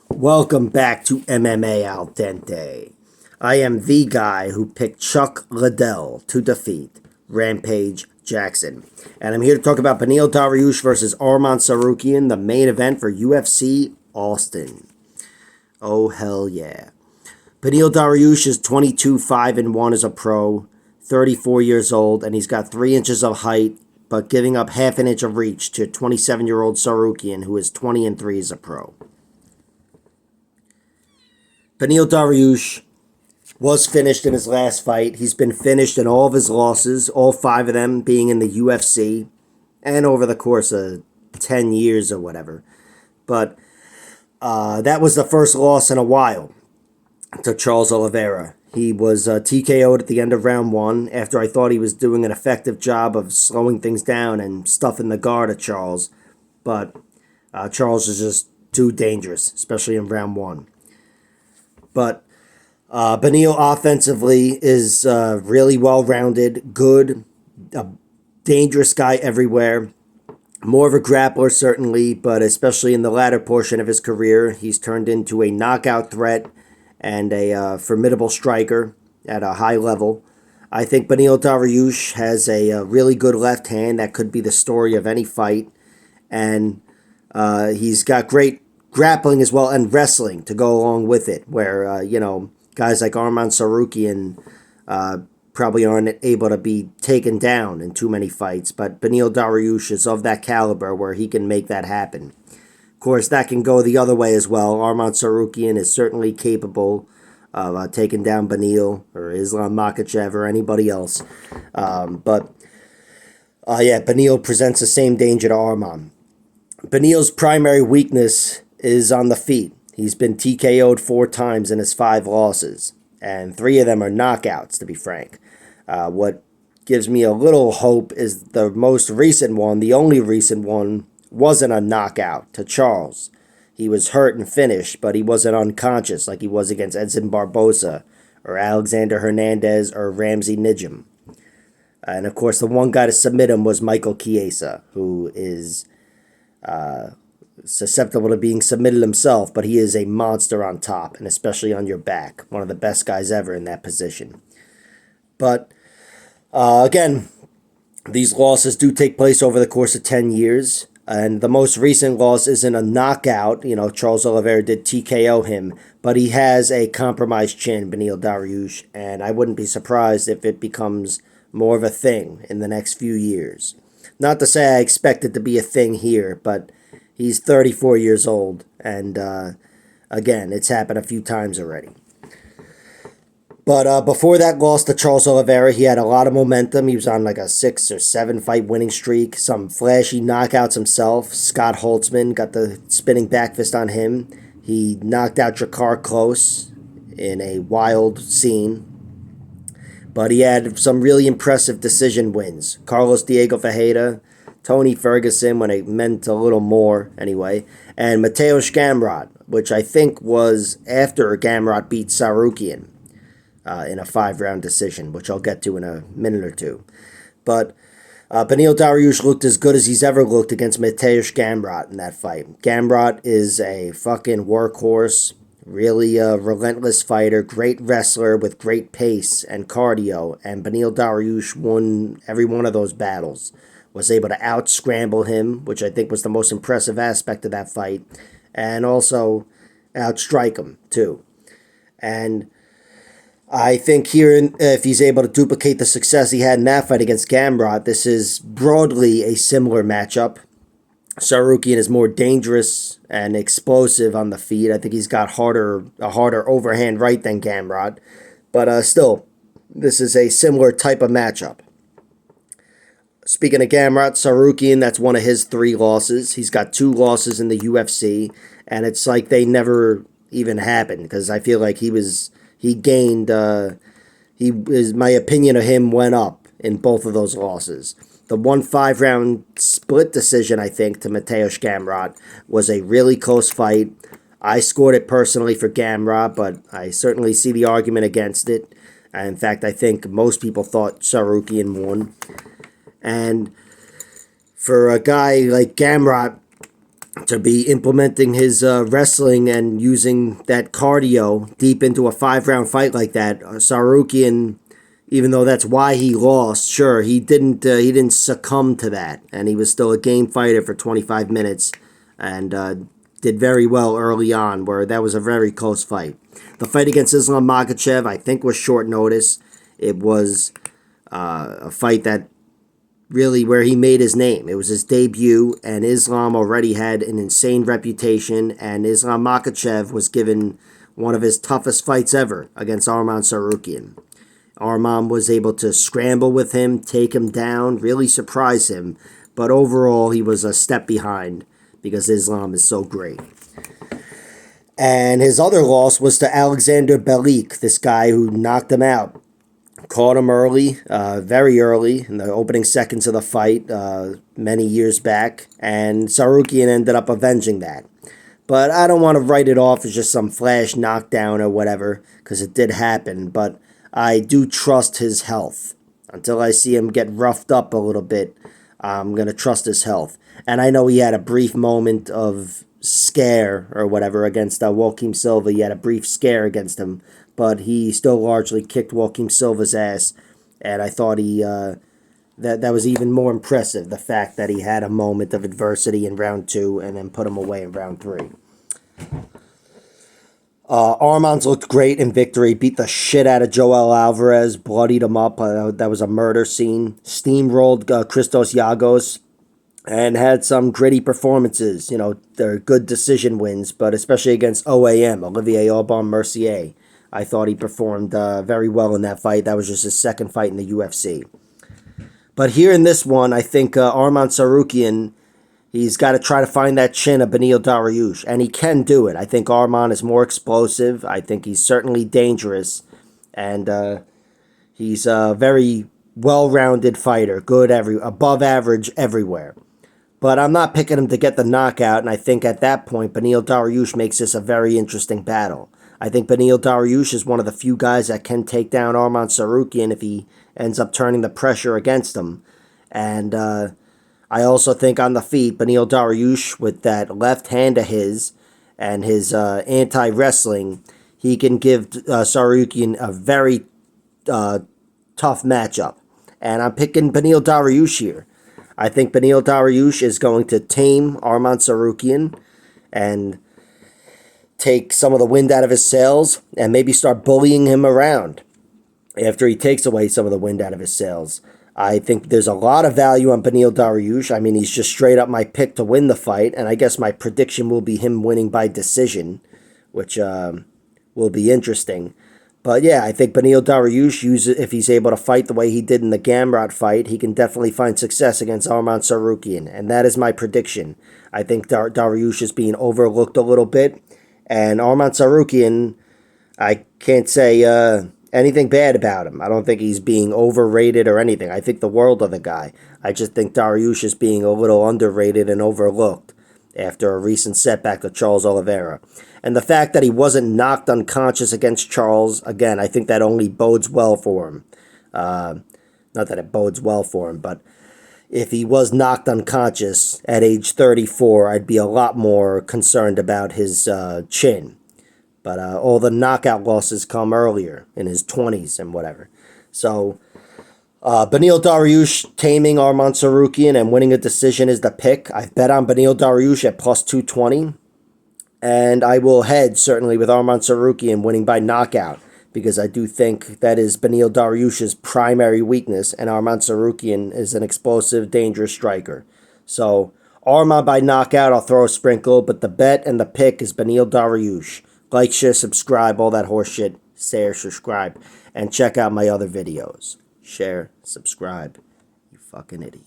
Welcome back to MMA Al Dente. I am the guy who picked Chuck Liddell to defeat Rampage Jackson. And I'm here to talk about Beneil Dariush versus Arman Tsarukyan, the main event for UFC Austin. Oh, hell yeah. Beneil Dariush is 22-5-1 as a pro, 34 years old, and he's got 3 inches of height, but giving up half an inch of reach to 27-year-old Tsarukyan, who is 20-3 as a pro. Beneil Dariush was finished in his last fight. He's been finished in all of his losses, all 5 of them being in the UFC, and over the course of 10 years or whatever. But that was the first loss in a while to Charles Oliveira. He was TKO'd at the end of round 1 after I thought he was doing an effective job of slowing things down and stuffing the guard at Charles. But Charles is just too dangerous, especially in round 1. But Beneil offensively is really well-rounded, good, a dangerous guy everywhere. More of a grappler, certainly, but especially in the latter portion of his career, he's turned into a knockout threat and a formidable striker at a high level. I think Beneil Dariush has a really good left hand that could be the story of any fight. And he's got great grappling as well and wrestling to go along with it, where, guys like Arman Tsarukyan probably aren't able to be taken down in too many fights, but Beneil Dariush is of that caliber where he can make that happen. Of course, that can go the other way as well. Arman Tsarukyan is certainly capable of taking down Beneil or Islam Makhachev or anybody else. But Beneil presents the same danger to Arman. Beneil's primary weakness is on the feet. He's been TKO'd 4 times in his 5 losses, and 3 of them are knockouts, to be frank. What gives me a little hope is the most recent one, the only recent one, wasn't a knockout to Charles. He was hurt and finished, but he wasn't unconscious like he was against Edson Barboza or Alexander Hernandez or Ramsey Nijem. And of course, the one guy to submit him was Michael Chiesa, who is susceptible to being submitted himself, but he is a monster on top, and especially on your back. One of the best guys ever in that position. But, again, these losses do take place over the course of 10 years, and the most recent loss isn't a knockout. Charles Oliveira did TKO him, but he has a compromised chin, Beneil Dariush, and I wouldn't be surprised if it becomes more of a thing in the next few years. Not to say I expect it to be a thing here, but he's 34 years old, and again, it's happened a few times already. But before that loss to Charles Oliveira, he had a lot of momentum. He was on like a 6 or 7 fight winning streak, some flashy knockouts himself. Scott Holtzman got the spinning back fist on him. He knocked out Drakkar Klose in a wild scene. But he had some really impressive decision wins. Carlos Diego Ferreira, Tony Ferguson, when it meant a little more anyway, and Mateusz Gamrot, which I think was after Gamrot beat Tsarukyan in a 5-round decision, which I'll get to in a minute or two. But Beneil Dariush looked as good as he's ever looked against Mateusz Gamrot in that fight. Gamrot is a fucking workhorse, really a relentless fighter, great wrestler with great pace and cardio, and Beneil Dariush won every one of those battles. Was able to out-scramble him, which I think was the most impressive aspect of that fight, and also outstrike him, too. And I think here, if he's able to duplicate the success he had in that fight against Gamrot, this is broadly a similar matchup. Tsarukyan is more dangerous and explosive on the feet. I think he's got a harder overhand right than Gamrot. But still, this is a similar type of matchup. Speaking of Gamrot, Tsarukyan, that's one of his 3 losses. He's got 2 losses in the UFC, and it's like they never even happened, because I feel like my opinion of him went up in both of those losses. The 1 5-round split decision, I think, to Mateusz Gamrot was a really close fight. I scored it personally for Gamrot, but I certainly see the argument against it. In fact, I think most people thought Tsarukyan won. And for a guy like Gamrot, to be implementing his wrestling and using that cardio deep into a 5-round fight like that. Tsarukyan, even though that's why he lost, sure, he didn't succumb to that, and he was still a game fighter for 25 minutes, and did very well early on, where that was a very close fight. The fight against Islam Makhachev, I think, was short notice. It was a fight that really where he made his name. It was his debut, and Islam already had an insane reputation, and Islam Makhachev was given one of his toughest fights ever against Arman Tsarukyan. Arman was able to scramble with him, take him down, really surprise him, but overall he was a step behind because Islam is so great. And his other loss was to Alexander Belik, this guy who knocked him out. Caught him early, very early, in the opening seconds of the fight, many years back, and Tsarukyan ended up avenging that. But I don't want to write it off as just some flash knockdown or whatever, because it did happen, but I do trust his health. Until I see him get roughed up a little bit, I'm going to trust his health. And I know he had a brief moment of scare or whatever against Joaquim Silva. He had a brief scare against him, but he still largely kicked Joaquim Silva's ass, and I thought that was even more impressive, the fact that he had a moment of adversity in round 2 and then put him away in round 3. Arman's looked great in victory, beat the shit out of Joel Alvarez, bloodied him up, that was a murder scene, steamrolled Christos Giagos, and had some gritty performances. You know, they're good decision wins, but especially against OAM, Olivier Aubin-Mercier. I thought he performed very well in that fight. That was just his second fight in the UFC. But here in this one, I think Arman Tsarukyan, he's got to try to find that chin of Beneil Dariush, and he can do it. I think Arman is more explosive. I think he's certainly dangerous, and he's a very well-rounded fighter, good above average everywhere. But I'm not picking him to get the knockout, and I think at that point, Beneil Dariush makes this a very interesting battle. I think Beneil Dariush is one of the few guys that can take down Arman Tsarukyan if he ends up turning the pressure against him. And I also think on the feet, Beneil Dariush, with that left hand of his and his anti-wrestling, he can give Tsarukyan a very tough matchup. And I'm picking Beneil Dariush here. I think Beneil Dariush is going to tame Arman Tsarukyan and take some of the wind out of his sails and maybe start bullying him around after he takes away some of the wind out of his sails. I think there's a lot of value on Beneil Dariush. I mean, he's just straight up my pick to win the fight, and I guess my prediction will be him winning by decision, which will be interesting. But yeah, I think Beneil Dariush, if he's able to fight the way he did in the Gamrot fight, he can definitely find success against Arman Tsarukyan, and that is my prediction. I think Dariush is being overlooked a little bit, and Arman Tsarukyan, I can't say anything bad about him. I don't think he's being overrated or anything. I think the world of the guy. I just think Dariush is being a little underrated and overlooked after a recent setback with Charles Oliveira. And the fact that he wasn't knocked unconscious against Charles, again, I think that only bodes well for him. Not that it bodes well for him, but if he was knocked unconscious at age 34, I'd be a lot more concerned about his chin. But all the knockout losses come earlier, in his 20s and whatever. So, Beneil Dariush taming Arman Tsarukyan and winning a decision is the pick. I've bet on Beneil Dariush at plus 220. And I will head, certainly, with Arman Tsarukyan winning by knockout, because I do think that is Beneil Dariush's primary weakness, and Arman Tsarukyan is an explosive, dangerous striker. So, Arman by knockout, I'll throw a sprinkle, but the bet and the pick is Beneil Dariush. Like, share, subscribe, all that horse shit. Share, subscribe, and check out my other videos. Share, subscribe, you fucking idiot.